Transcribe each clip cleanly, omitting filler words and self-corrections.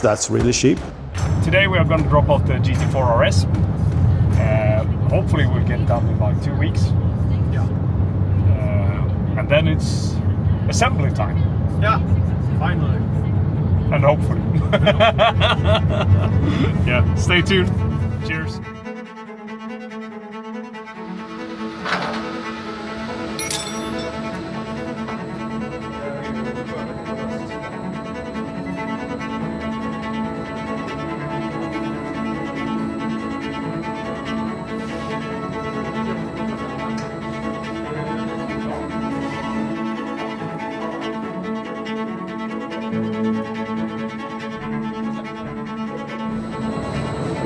That's really cheap. Today we are going to drop off the GT4 RS. Hopefully we'll get it done in like 2 weeks. Yeah. And then it's assembly time. Yeah, finally. And hopefully. Yeah, stay tuned. Cheers.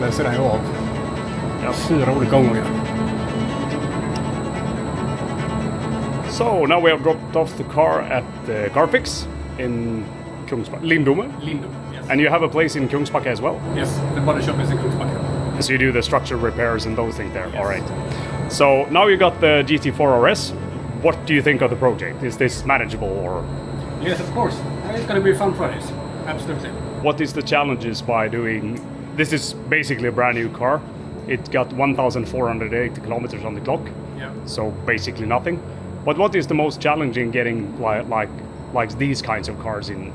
Läser den av. Ja. 4 olika omgångar. So now we have dropped off the car at Carfix in Lindome. Lindome, yes. And you have a place in Kungsbacka as well? Yes, the body shop is in Kungsbacka. So you do the structure repairs and those things there? Yes. All right. So now you got the GT4 RS. What do you think of the project? Is this manageable or? Yes, of course. It's going to be a fun project. Absolutely. What is the challenges by doing? This is basically a brand new car. It got 1,480 kilometers on the clock. Yeah. So basically nothing. But what is the most challenging getting like these kinds of cars in?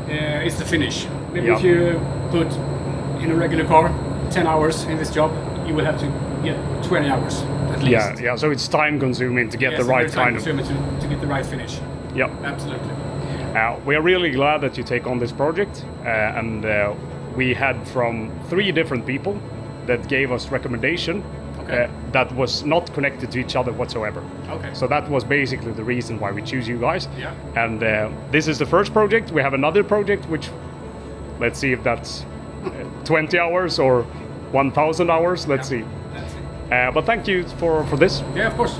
It's the finish. Maybe Yeah. if you put in a regular car 10 hours in this job, you will have to get 20 hours at least. Yeah. So it's time consuming to get Yes, the right very kind of. time-consuming to get the right finish. Yeah. Absolutely. We are really glad that you take on this project, and we had from 3 different people that gave us recommendation. Okay. That was not connected to each other whatsoever. Okay. So that was basically the reason why we choose you guys. Yeah. And this is the first project. We have another project which, let's see if that's 20 hours or 1,000 hours. Let's see. That's it. But thank you for this. Yeah, of course.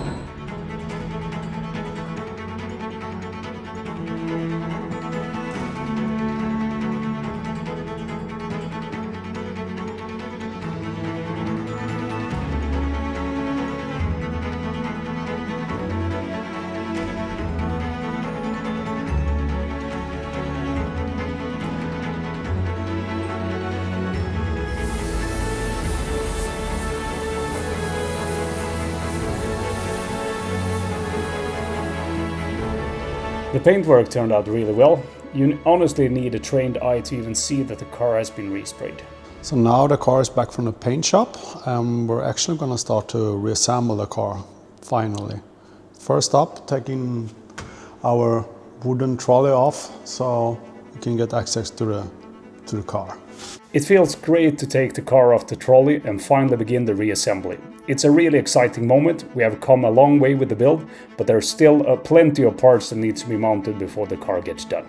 The paintwork turned out really well. You honestly need a trained eye to even see that the car has been resprayed. So now the car is back from the paint shop, and we're actually going to start to reassemble the car finally. First up, taking our wooden trolley off so we can get access to the car. It feels great to take the car off the trolley and finally begin the reassembly. It's a really exciting moment. We have come a long way with the build, but there's still plenty of parts that need to be mounted before the car gets done.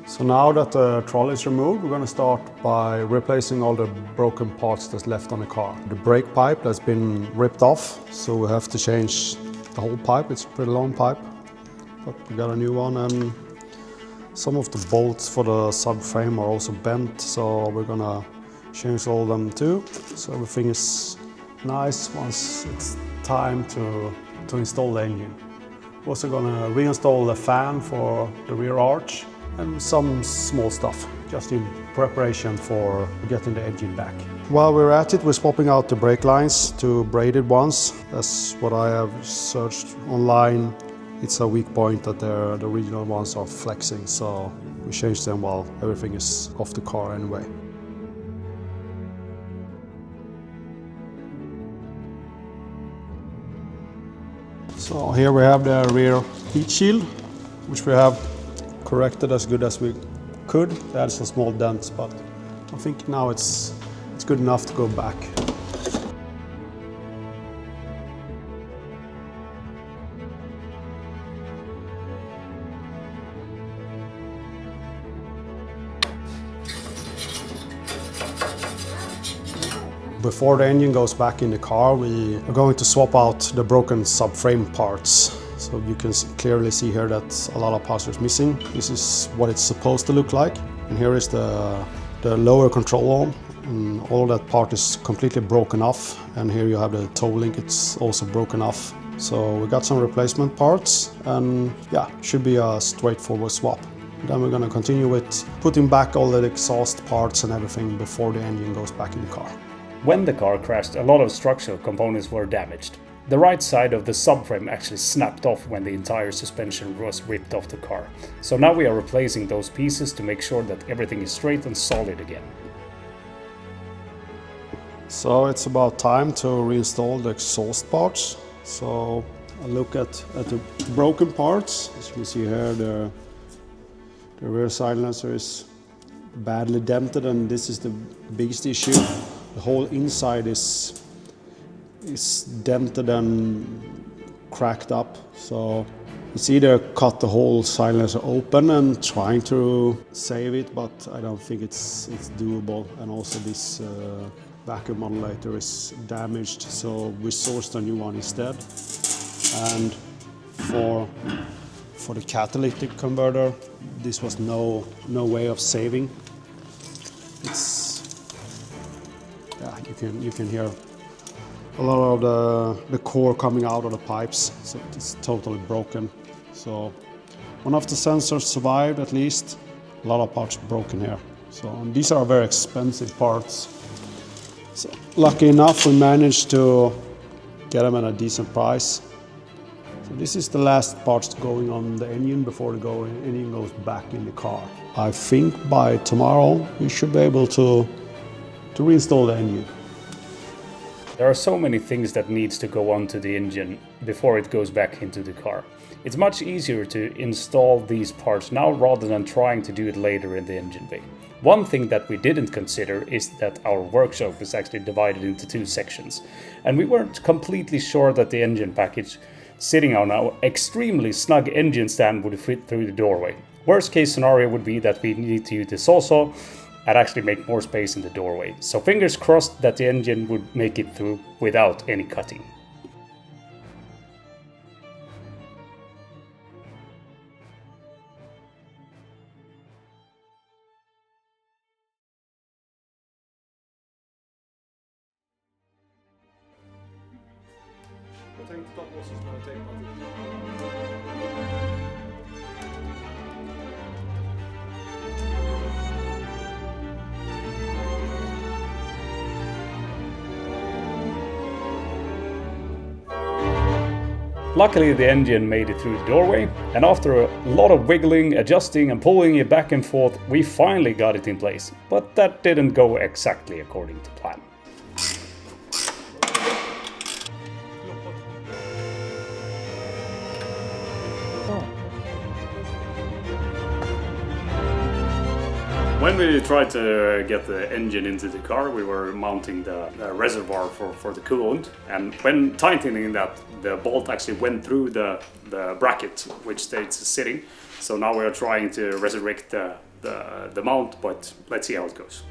So now that the trolley is removed, we're going to start by replacing all the broken parts that's left on the car. The brake pipe that's been ripped off, so we have to change the whole pipe. It's a pretty long pipe, but we got a new one, and some of the bolts for the subframe are also bent, so we're going to change all of them too, so everything is nice once it's time to install the engine. We're also going to reinstall the fan for the rear arch and some small stuff, just in preparation for getting the engine back. While we're at it, we're swapping out the brake lines to braided ones. That's what I have searched online. It's a weak point that the original ones are flexing, so we change them while everything is off the car anyway. So here we have the rear heat shield, which we have corrected as good as we could. It had some small dents, but I think now it's good enough to go back. Before the engine goes back in the car, we are going to swap out the broken subframe parts. So you can clearly see here that a lot of parts are missing. This is what it's supposed to look like. And here is the lower control arm. And all of that part is completely broken off. And here you have the toe link, it's also broken off. So we got some replacement parts, and yeah, should be a straightforward swap. Then we're going to continue with putting back all the exhaust parts and everything before the engine goes back in the car. When the car crashed, a lot of structural components were damaged. The right side of the subframe actually snapped off when the entire suspension was ripped off the car. So now we are replacing those pieces to make sure that everything is straight and solid again. So it's about time to reinstall the exhaust parts. So I look at the broken parts. As you can see here, the rear silencer is badly dented, and this is the biggest issue. The whole inside is dented and cracked up. So it's either cut the whole silencer open and trying to save it, but I don't think it's doable. And also this vacuum modulator is damaged, so we sourced a new one instead. And for the catalytic converter, this was no way of saving. It's, yeah, you can hear a lot of the core coming out of the pipes, so it's totally broken. So one of the sensors survived at least. A lot of parts broken here. So and these are very expensive parts. So lucky enough, we managed to get them at a decent price. So this is the last parts going on the engine before the engine goes back in the car. I think by tomorrow we should be able to reinstall the engine. There are so many things that needs to go onto the engine before it goes back into the car. It's much easier to install these parts now rather than trying to do it later in the engine bay. One thing that we didn't consider is that our workshop is actually divided into two sections, and we weren't completely sure that the engine package sitting on our extremely snug engine stand would fit through the doorway. Worst case scenario would be that we need to use the saw and actually make more space in the doorway. So fingers crossed that the engine would make it through without any cutting. Luckily the engine made it through the doorway, and after a lot of wiggling, adjusting and pulling it back and forth, we finally got it in place. But that didn't go exactly according to plan. When we tried to get the engine into the car, we were mounting the reservoir for the coolant, and when tightening that, the bolt actually went through the bracket which stays sitting. So now we are trying to resurrect the mount, but let's see how it goes.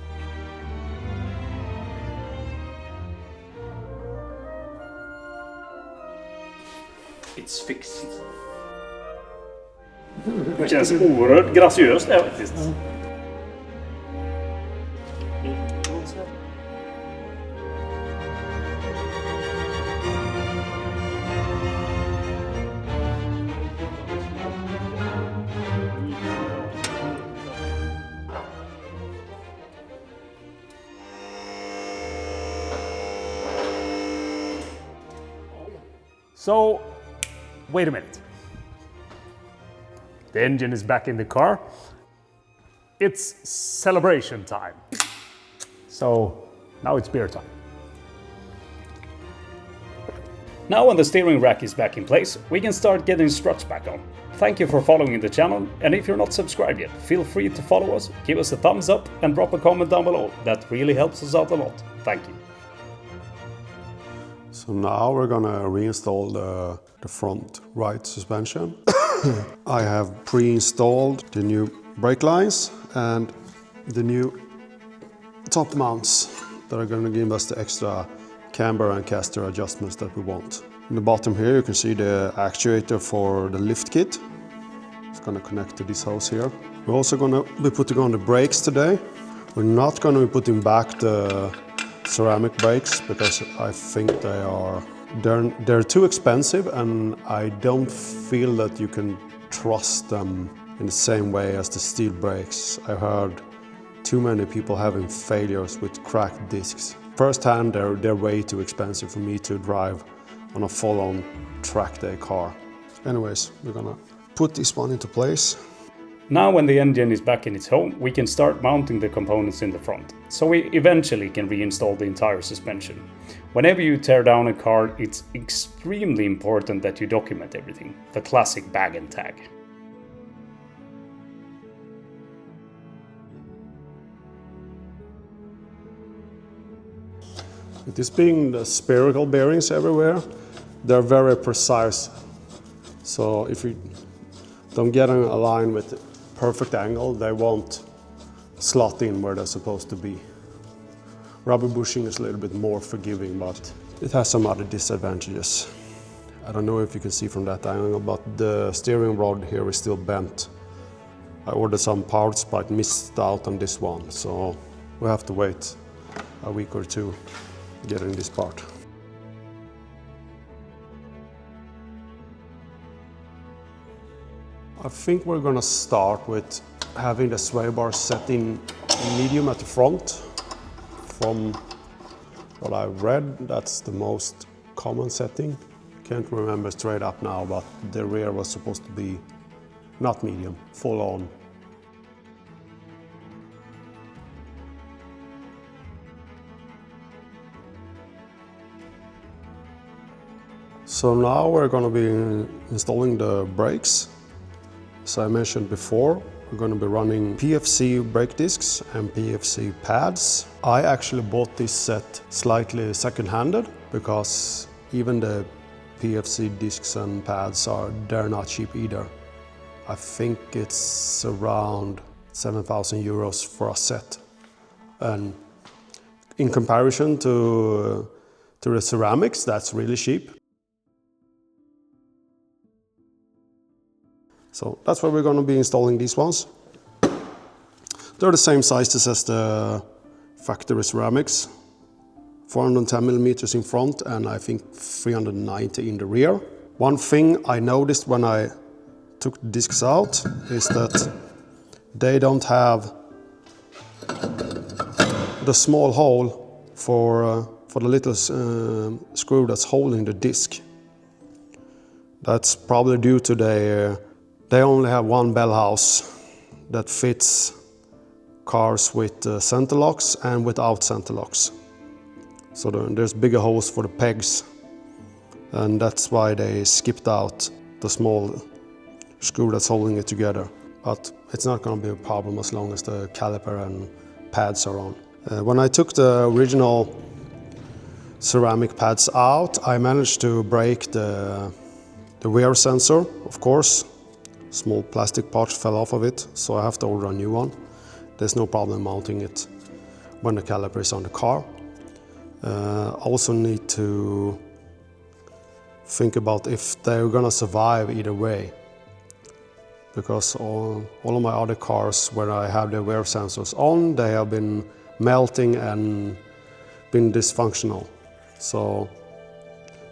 It's fixed. Det känns oerhört graciöst det faktiskt. So, wait a minute. The engine is back in the car. It's celebration time. So, now it's beer time. Now when the steering rack is back in place, we can start getting struts back on. Thank you for following the channel, and if you're not subscribed yet, feel free to follow us, give us a thumbs up and drop a comment down below. That really helps us out a lot. Thank you. So now we're gonna reinstall the front right suspension. I have pre-installed the new brake lines and the new top mounts that are gonna give us the extra camber and caster adjustments that we want. In the bottom here you can see the actuator for the lift kit. It's gonna connect to this hose here. We're also gonna be putting on the brakes today. We're not gonna be putting back the ceramic brakes because I think they're too expensive, and I don't feel that you can trust them in the same way as the steel brakes. I heard too many people having failures with cracked discs. Firsthand, they're way too expensive for me to drive on a full-on track day car. Anyways, we're gonna put this one into place. Now when the engine is back in its home, we can start mounting the components in the front, so we eventually can reinstall the entire suspension. Whenever you tear down a car, it's extremely important that you document everything, the classic bag and tag. With this being the spherical bearings everywhere, they're very precise. So if you don't get them aligned with the perfect angle, they won't slot in where they're supposed to be. Rubber bushing is a little bit more forgiving, but it has some other disadvantages. I don't know if you can see from that angle, but the steering rod here is still bent. I ordered some parts but missed out on this one, so we have to wait a week or two getting this part. I think we're gonna start with having the sway bar set in medium at the front. From what I've read, that's the most common setting. Can't remember straight up now, but the rear was supposed to be not medium, full on. So now we're going to be installing the brakes. As I mentioned before, we're going to be running PFC brake discs and PFC pads. I actually bought this set slightly second-handed because even the PFC discs and pads they're not cheap either. I think it's around 7,000 euros for a set. And in comparison to the ceramics, that's really cheap. So that's where we're going to be installing these ones. They're the same sizes as the factory ceramics. 410 millimeters in front and I think 390 in the rear. One thing I noticed when I took the discs out is that they don't have the small hole for the little screw that's holding the disc. That's probably due to they only have one bell house that fits cars with center locks and without center locks. So there's bigger holes for the pegs, and that's why they skipped out the small screw that's holding it together. But it's not going to be a problem as long as the caliper and pads are on. When I took the original ceramic pads out, I managed to break the rear sensor, of course. Small plastic parts fell off of it, so I have to order a new one. There's no problem mounting it when the caliper is on the car. I also need to think about if they're gonna survive either way. Because all of my other cars where I have the rear sensors on, they have been melting and been dysfunctional. So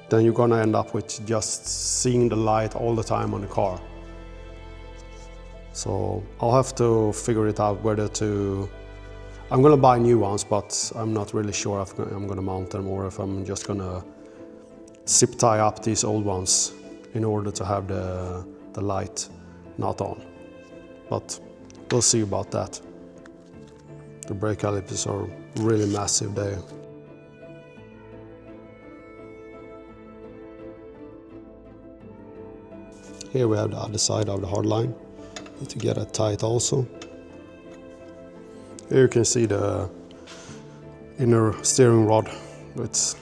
then you're gonna end up with just seeing the light all the time on the car. So I'll have to figure it out whether to... I'm gonna buy new ones, but I'm not really sure if I'm gonna mount them or if I'm just gonna zip tie up these old ones in order to have the light not on. But we'll see about that. The brake calipers are really massive there. Here we have the other side of the hardline. Need to get it tight also. Here you can see the inner steering rod. It's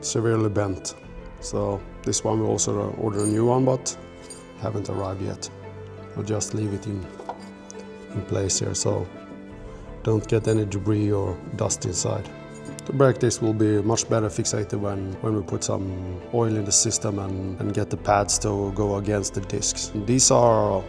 severely bent. So this one we also ordered a new one, but haven't arrived yet. I'll just leave it in place here so don't get any debris or dust inside. The brake disc will be much better fixated when we put some oil in the system and get the pads to go against the discs. These are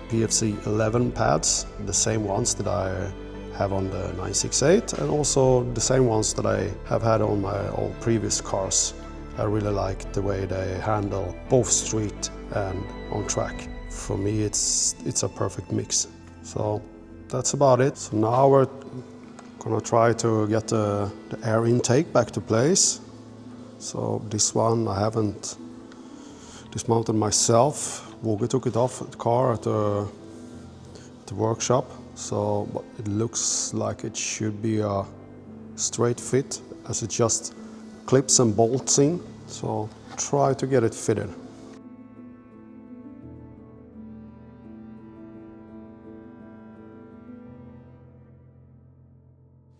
PFC 11 pads, the same ones that I have on the 968 and also the same ones that I have had on my all previous cars. I really like the way they handle both street and on track. for me it's a perfect mix. So that's about it. So now we're gonna try to get the air intake back to place. So this one I haven't dismounted myself. Woogie took it off the car at the workshop. So but it looks like it should be a straight fit as it just clips and bolts in. So try to get it fitted.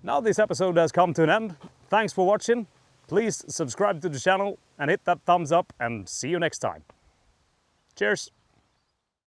Now this episode has come to an end. Thanks for watching. Please subscribe to the channel and hit that thumbs up, and see you next time. Cheers!